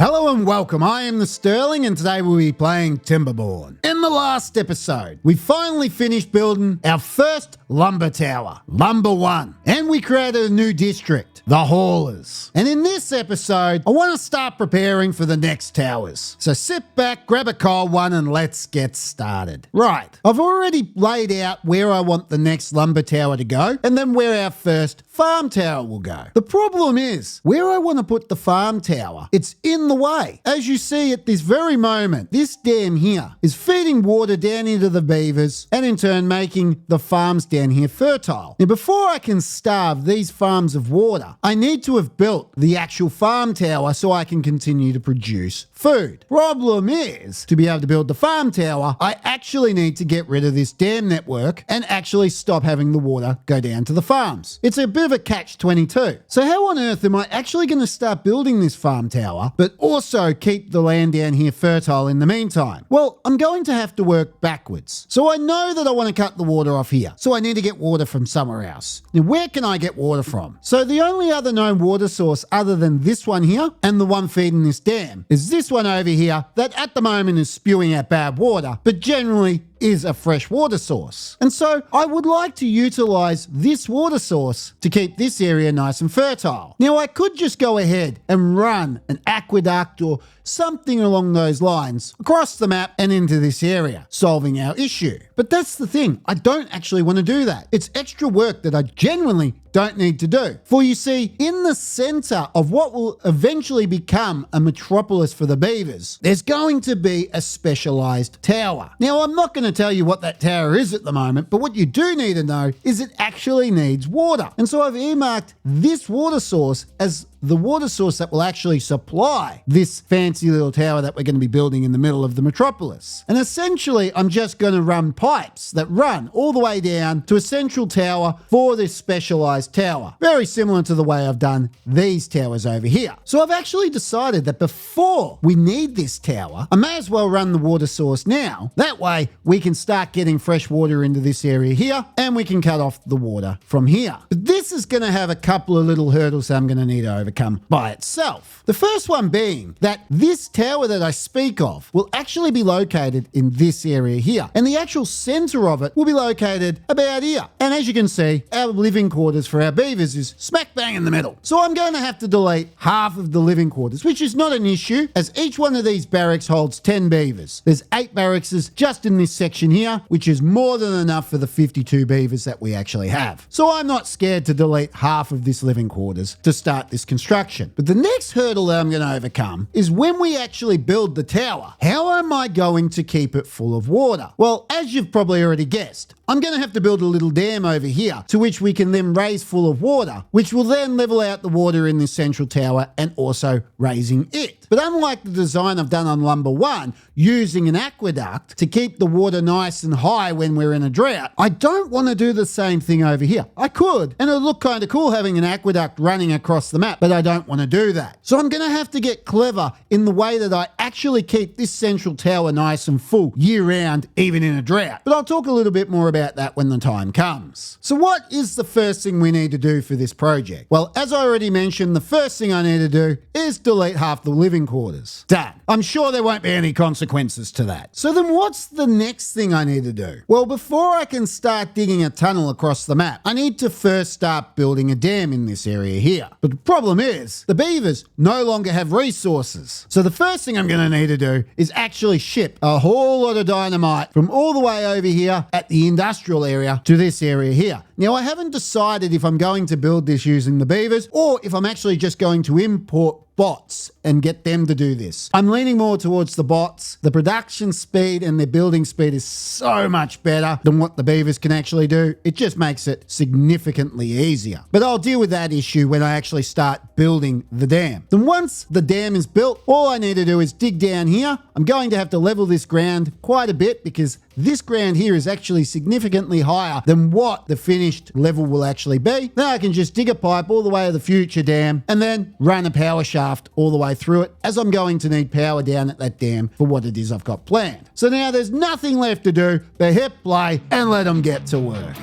Hello and welcome, I am the Sterling and today we'll be playing Timberborn. In the last episode, we finally finished building our first lumber tower, Lumber 1, and we created a new district, the Haulers. And in this episode, I want to start preparing for the next towers. So sit back, grab a cold one and let's get started. Right, I've already laid out where I want the next lumber tower to go and then where our first farm tower will go. The problem is, where I want to put the farm tower, it's in the way. As you see at this very moment, this dam here is feeding water down into the beavers and in turn making the farms down here fertile. Now before I can starve these farms of water, I need to have built the actual farm tower so I can continue to produce food. Problem is, to be able to build the farm tower, I actually need to get rid of this dam network and actually stop having the water go down to the farms. It's a bit of a catch-22. So how on earth am I actually going to start building this farm tower, but also keep the land down here fertile in the meantime? Well, I'm going to have to work backwards. So I know that I want to cut the water off here, so I need to get water from somewhere else. Now, where can I get water from? So the only other known water source other than this one here and the one feeding this dam is this one over here that at the moment is spewing out bad water, but generally is a fresh water source. And so I would like to utilize this water source to keep this area nice and fertile. Now I could just go ahead and run an aqueduct or something along those lines across the map and into this area, solving our issue. But that's the thing, I don't actually want to do that. It's extra work that I genuinely don't need to do. For you see, in the center of what will eventually become a metropolis for the beavers, there's going to be a specialized tower. Now, I'm not going to tell you what that tower is at the moment, but what you do need to know is it actually needs water. And so I've earmarked this water source as the water source that will actually supply this fancy little tower that we're going to be building in the middle of the metropolis. And essentially, I'm just going to run pipes that run all the way down to a central tower for this specialized tower. Very similar to the way I've done these towers over here. So I've actually decided that before we need this tower, I may as well run the water source now. That way we can start getting fresh water into this area here and we can cut off the water from here. But this is going to have a couple of little hurdles that I'm going to need to overcome by itself. The first one being that this tower that I speak of will actually be located in this area here, and the actual center of it will be located about here. And as you can see, our living quarters for our beavers is smack bang in the middle. So I'm going to have to delete half of the living quarters, which is not an issue as each one of these barracks holds 10 beavers. There's 8 barracks just in this section here, which is more than enough for the 52 beavers that we actually have. So I'm not scared to delete half of this living quarters to start this construction. But the next hurdle that I'm going to overcome is when we actually build the tower, how am I going to keep it full of water? Well, as you've probably already guessed, I'm going to have to build a little dam over here to which we can then raise full of water, which will then level out the water in this central tower and also raising it. But unlike the design I've done on Lumber 1, using an aqueduct to keep the water nice and high when we're in a drought, I don't want to do the same thing over here. I could, and it would look kind of cool having an aqueduct running across the map, but I don't want to do that. So I'm going to have to get clever in the way that I actually keep this central tower nice and full year round, even in a drought. But I'll talk a little bit more about that when the time comes. So what is the first thing we need to do for this project? Well, as I already mentioned, the first thing I need to do is delete half the living quarters. Done. I'm sure there won't be any consequences to that. So then what's the next thing I need to do? Well, before I can start digging a tunnel across the map, I need to first start building a dam in this area here. But the problem is, the beavers no longer have resources. So the first thing I'm going to need to do is actually ship a whole lot of dynamite from all the way over here at the industrial area to this area here. Now, I haven't decided if I'm going to build this using the beavers or if I'm actually just going to import bots and get them to do this. I'm leaning more towards the bots. The production speed and their building speed is so much better than what the beavers can actually do. It just makes it significantly easier. But I'll deal with that issue when I actually start building the dam. Then once the dam is built, all I need to do is dig down here. I'm going to have to level this ground quite a bit because this ground here is actually significantly higher than what the finished level will actually be. Then I can just dig a pipe all the way to the future dam and then run a power shaft all the way through it, as I'm going to need power down at that dam for what it is I've got planned. So now there's nothing left to do but hit play and let them get to work.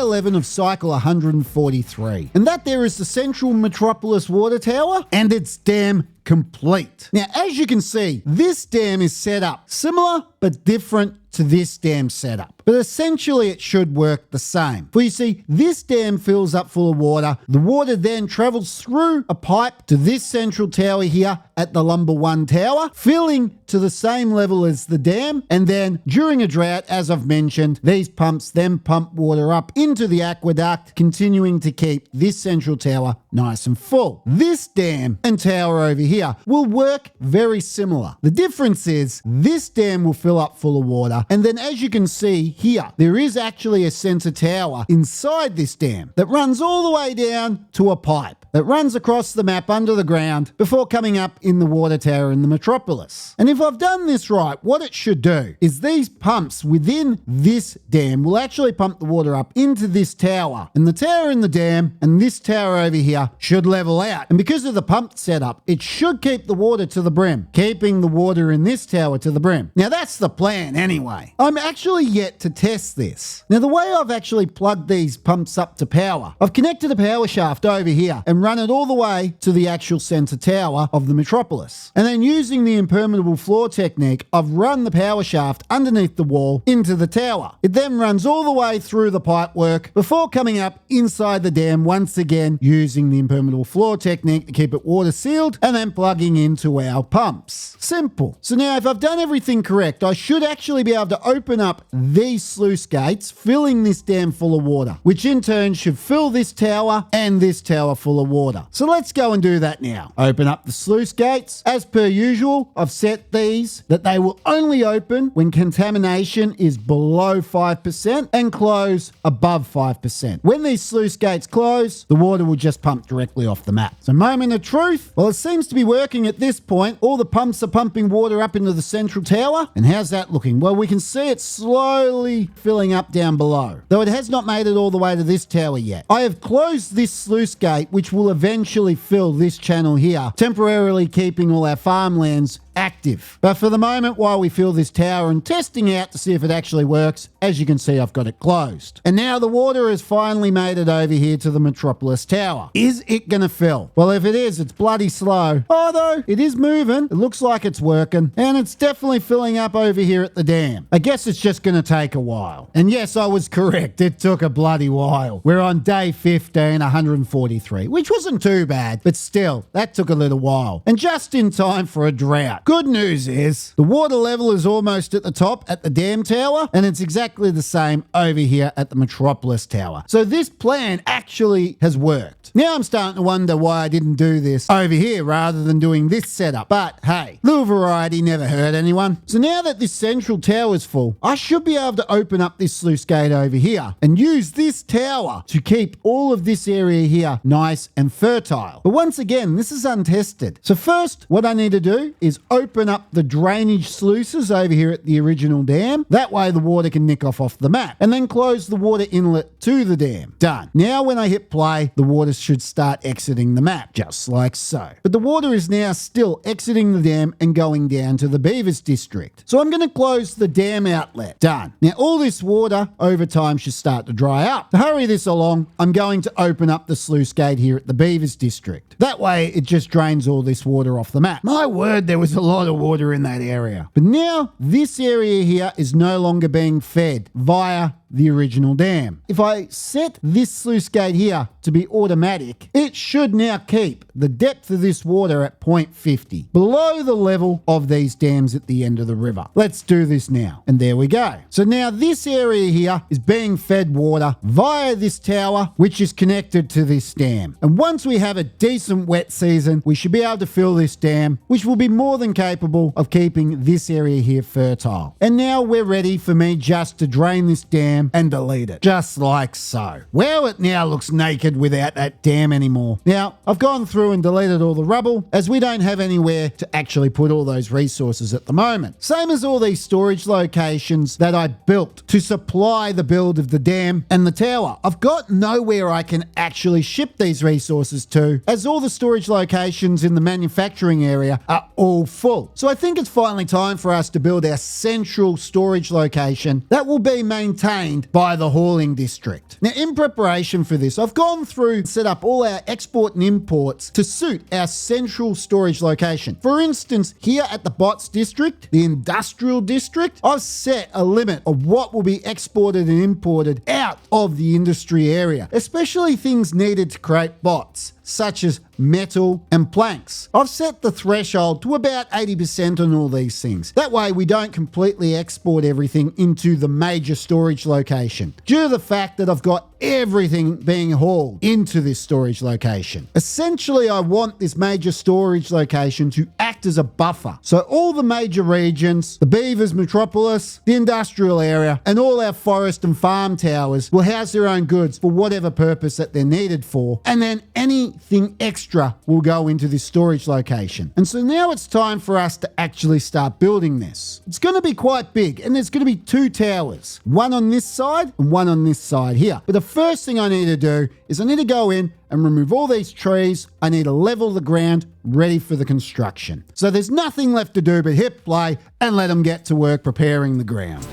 11 of cycle 143. And that there is the central metropolis water tower and its dam complete. Now, as you can see, this dam is set up similar but different to this dam setup. But essentially it should work the same. For you see, this dam fills up full of water. The water then travels through a pipe to this central tower here at the Lumber 1 tower, filling to the same level as the dam. And then during a drought, as I've mentioned, these pumps then pump water up into the aqueduct, continuing to keep this central tower nice and full. This dam and tower over here will work very similar. The difference is this dam will fill up full of water, and then as you can see here, there is actually a center tower inside this dam that runs all the way down to a pipe that runs across the map under the ground before coming up in the water tower in the metropolis. And if I've done this right, what it should do is these pumps within this dam will actually pump the water up into this tower, and the tower in the dam and this tower over here should level out. And because of the pump setup, it should keep the water to the brim, keeping the water in this tower to the brim. Now that's the plan anyway. I'm actually yet to test this. Now the way I've actually plugged these pumps up to power, I've connected a power shaft over here and run it all the way to the actual center tower of the metropolis. And then using the impermeable floor technique, I've run the power shaft underneath the wall into the tower. It then runs all the way through the pipework before coming up inside the dam once again using the impermeable floor technique to keep it water sealed and then plugging into our pumps. Simple. So now if I've done everything correct, I should actually be able to open up these sluice gates, filling this dam full of water, which in turn should fill this tower and this tower full of water. So let's go and do that now. Open up the sluice gates. As per usual, I've set these that they will only open when contamination is below 5% and close above 5%. When these sluice gates close, the water will just pump directly off the map. So moment of truth. Well, it seems to be working at this point. All the pumps are pumping water up into the central tower. And how's that looking? Well, we can see it slowly filling up down below, though it has not made it all the way to this tower yet. I have closed this sluice gate, which will eventually fill this channel here, temporarily keeping all our farmlands active. But for the moment, while we fill this tower and testing out to see if it actually works, as you can see, I've got it closed. And now the water has finally made it over here to the metropolis tower. Is it going to fill? Well, if it is, it's bloody slow. Although it is moving, it looks like it's working, and it's definitely filling up over here at the dam. I guess it's just going to take a while. And yes, I was correct. It took a bloody while. We're on day 15, 143, which wasn't too bad, but still, that took a little while. And just in time for a drought. Good news is the water level is almost at the top at the dam tower, and it's exactly the same over here at the metropolis tower. So this plan actually has worked. Now I'm starting to wonder why I didn't do this over here rather than doing this setup. But hey, little variety never hurt anyone. So now that this central tower is full, I should be able to open up this sluice gate over here and use this tower to keep all of this area here nice and fertile. But once again, this is untested. So first, what I need to do is open up the drainage sluices over here at the original dam. That way the water can nick off the map. And then close the water inlet to the dam. Done. Now when I hit play, the water should start exiting the map, just like so. But the water is now still exiting the dam and going down to the beavers district. So I'm going to close the dam outlet. Done. Now all this water over time should start to dry up. To hurry this along, I'm going to open up the sluice gate here at the beavers district. That way it just drains all this water off the map. My word, there was a lot of water in that area. But now this area here is no longer being fed via the original dam. If I set this sluice gate here to be automatic, it should now keep the depth of this water at 0.50, below the level of these dams at the end of the river. Let's do this now. And there we go. So now this area here is being fed water via this tower, which is connected to this dam. And once we have a decent wet season, we should be able to fill this dam, which will be more than capable of keeping this area here fertile. And now we're ready for me just to drain this dam and delete it, just like so. Well, it now looks naked without that dam anymore. Now, I've gone through and deleted all the rubble, as we don't have anywhere to actually put all those resources at the moment. Same as all these storage locations that I built to supply the build of the dam and the tower. I've got nowhere I can actually ship these resources to, as all the storage locations in the manufacturing area are all full. So I think it's finally time for us to build our central storage location that will be maintained contained by the hauling district. Now, in preparation for this, I've gone through and set up all our export and imports to suit our central storage location. For instance, here at the bots district, the industrial district, I've set a limit of what will be exported and imported out of the industry area, especially things needed to create bots, such as metal and planks. I've set the threshold to about 80% on all these things. That way we don't completely export everything into the major storage location, due to the fact that I've got everything being hauled into this storage location. Essentially, I want this major storage location to act as a buffer. So all the major regions, the beavers, metropolis, the industrial area, and all our forest and farm towers will house their own goods for whatever purpose that they're needed for. And then anything extra will go into this storage location. And so now it's time for us to actually start building this. It's going to be quite big, and there's going to be 2 towers, one on this side and one on this side here. But the first thing I need to do is I need to go in and remove all these trees. I need to level the ground, ready for the construction. So there's nothing left to do but hit play and let them get to work preparing the ground.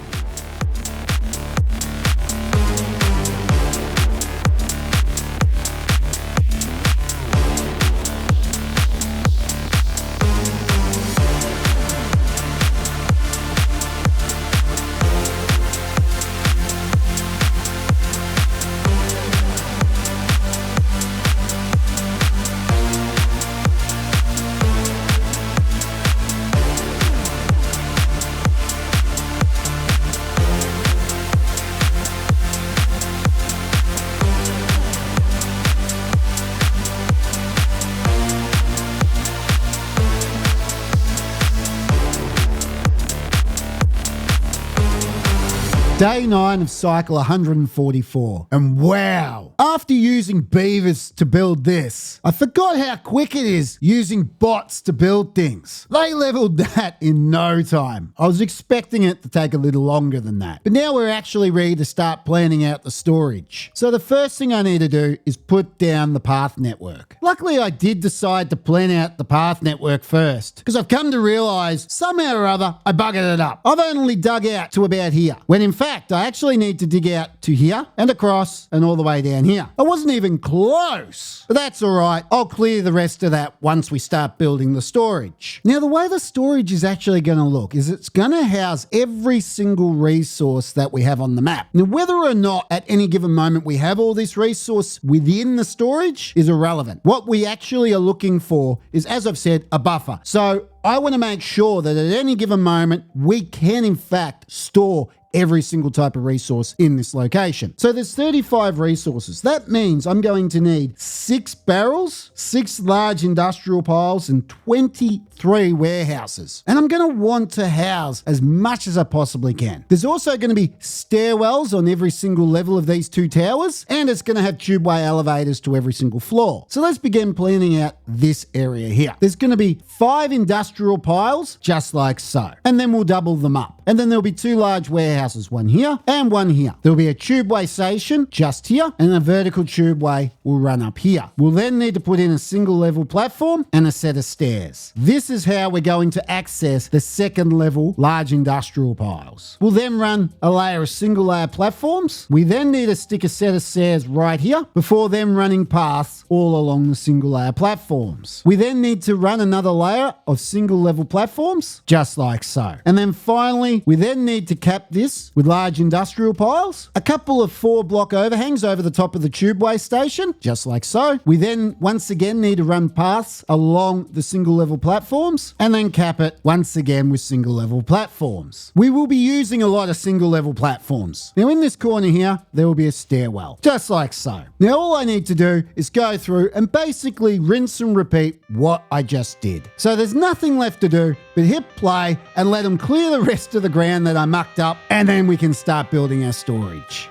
Day 9 of cycle 144. And wow, after using beavers to build this, I forgot how quick it is using bots to build things. They leveled that in no time. I was expecting it to take a little longer than that. But now we're actually ready to start planning out the storage. So the first thing I need to do is put down the path network. Luckily, I did decide to plan out the path network first, because I've come to realize somehow or other I buggered it up. I've only dug out to about here, when in fact, I actually need to dig out to here and across and all the way down here. I wasn't even close, but that's all right. I'll clear the rest of that once we start building the storage. Now, the way the storage is actually going to look is it's going to house every single resource that we have on the map. Now, whether or not at any given moment we have all this resource within the storage is irrelevant. What we actually are looking for is, as I've said, a buffer. So I want to make sure that at any given moment, we can in fact store every single type of resource in this location. So there's 35 resources. That means I'm going to need 6 barrels, 6 large industrial piles, and 23 warehouses. And I'm going to want to house as much as I possibly can. There's also going to be stairwells on every single level of these 2 towers, and it's going to have tubeway elevators to every single floor. So let's begin planning out this area here. There's going to be 5 industrial piles, just like so. And then we'll double them up. And then there'll be 2 large warehouses, one here and one here. There'll be a tubeway station just here, and a vertical tubeway will run up here. We'll then need to put in a single level platform and a set of stairs. This is how we're going to access the second level large industrial piles. We'll then run a layer of single layer platforms. We then need to stick a set of stairs right here before then running paths all along the single layer platforms. We then need to run another layer of single level platforms, just like so. And then finally, we then need to cap this with large industrial piles, a couple of 4-block overhangs over the top of the tubeway station, just like so. We then once again need to run paths along the single level platforms, and then cap it once again with single level platforms. We will be using a lot of single level platforms. Now in this corner here, there will be a stairwell, just like so. Now all I need to do is go through and basically rinse and repeat what I just did. So there's nothing left to do but hit play and let them clear the rest of the ground that I mucked up, and then we can start building our storage.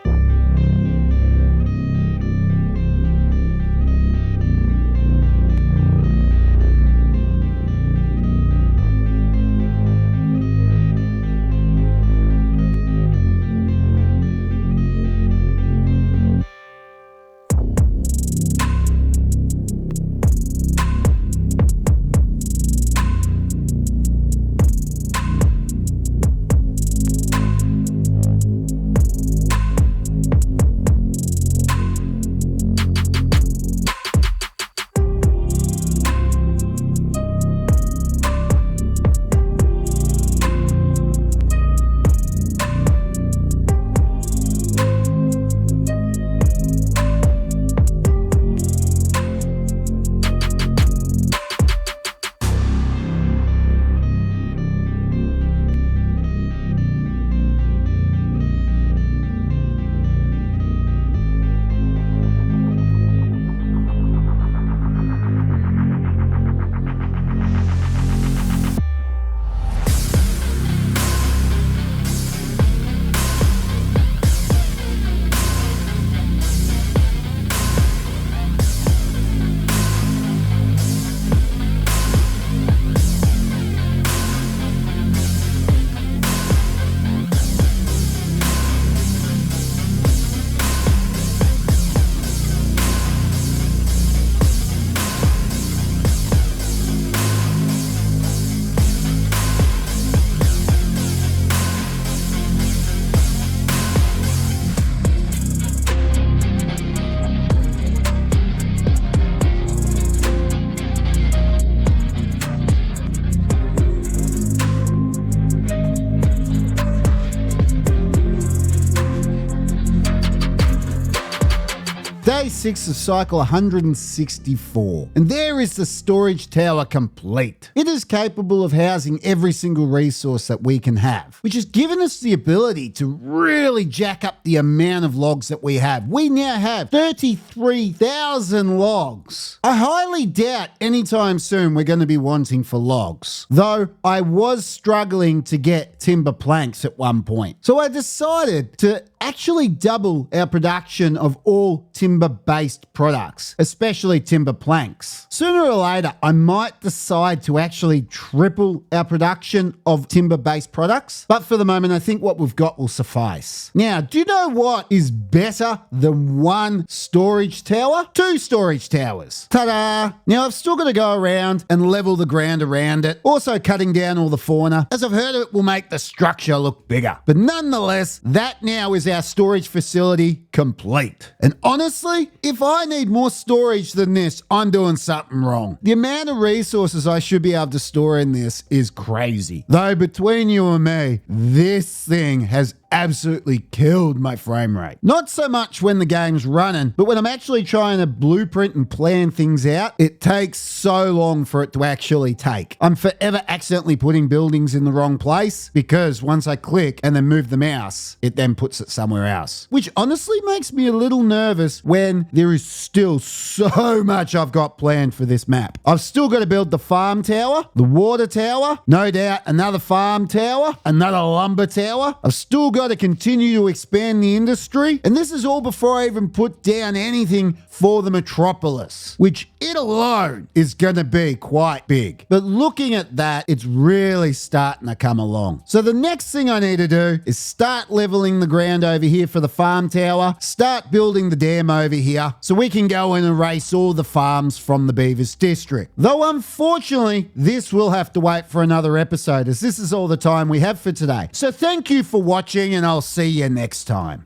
day 6 of cycle 164. And there is the storage tower complete. It is capable of housing every single resource that we can have, which has given us the ability to really jack up the amount of logs that we have. We now have 33,000 logs. I highly doubt anytime soon we're going to be wanting for logs, though I was struggling to get timber planks at one point. So I decided to actually double our production of all timber-based products, especially timber planks. Sooner or later, I might decide to actually triple our production of timber-based products, but for the moment, I think what we've got will suffice. Now, do you know what is better than one storage tower? 2 storage towers. Ta-da! Now, I've still got to go around and level the ground around it, also cutting down all the fauna. As I've heard, it will make the structure look bigger. But nonetheless, that now is our storage facility complete. And honestly, if I need more storage than this, I'm doing something wrong. The amount of resources I should be able to store in this is crazy. Though between you and me, this thing has absolutely killed my frame rate. Not so much when the game's running, but when I'm actually trying to blueprint and plan things out, it takes so long for it to actually take. I'm forever accidentally putting buildings in the wrong place because once I click and then move the mouse, it then puts it somewhere else, which honestly makes me a little nervous when there is still so much I've got planned for this map. I've still got to build the farm tower, the water tower, no doubt another farm tower, another lumber tower. I've still got to continue to expand the industry, and this is all before I even put down anything for the metropolis, which it alone is going to be quite big. But looking at that, it's really starting to come along. So the next thing I need to do is start leveling the ground over here for the farm tower, start building the dam over here so we can go and erase all the farms from the Beavers district. Though unfortunately, this will have to wait for another episode as this is all the time we have for today. So thank you for watching and I'll see you next time.